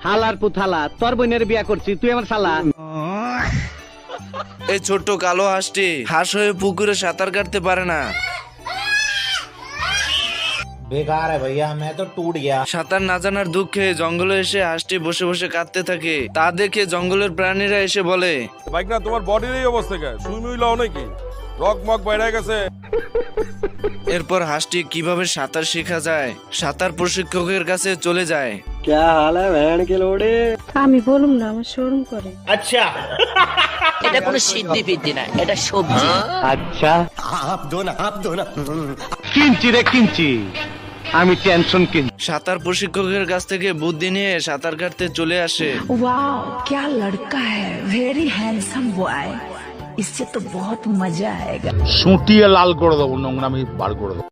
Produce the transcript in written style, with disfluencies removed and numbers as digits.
হালার পুথালা, তোর বোনের বিয়া করছি, তুই আমার শালা। এই ছোট্ট কালো হাঁসটি হাঁস হয়ে পুকুরে সাঁতার কাটতে পারে না। बेकार है भैया, मैं तो टूट गया। সাঁতার না জানার দুঃখে জঙ্গলে এসে হাঁসটি বসে বসে কাঁদতে থাকে। তা দেখে জঙ্গলের প্রাণীরা এসে বলে, বাইক না তোমার বডির এই অবস্থা কে? সুইমুই লাও নাকি? রক মক বাইরে গেছে। এরপর হাঁসটি কিভাবে সাঁতার শেখা যায় সাঁতার প্রশিক্ষকের কাছে চলে যায়। আমি বলুম না, আমার শরম করে। এটা কোনো সিদ্ধি ফিদ্ধি না, এটা সবজি। আচ্ছা কিনছি রে কিনছি, আমি টেনশন কিনছি। সাঁতার প্রশিক্ষকের কাছ থেকে বুদ্ধি নিয়ে সাঁতার কাটতে চলে আসে। वाओ, क्या लड़का है, वेरी हैंडसम बॉय, इससे तो बहुत मजा आएगा। সুটিয়ে লাল করে দেবো, নোংরামি বার করে দেবো।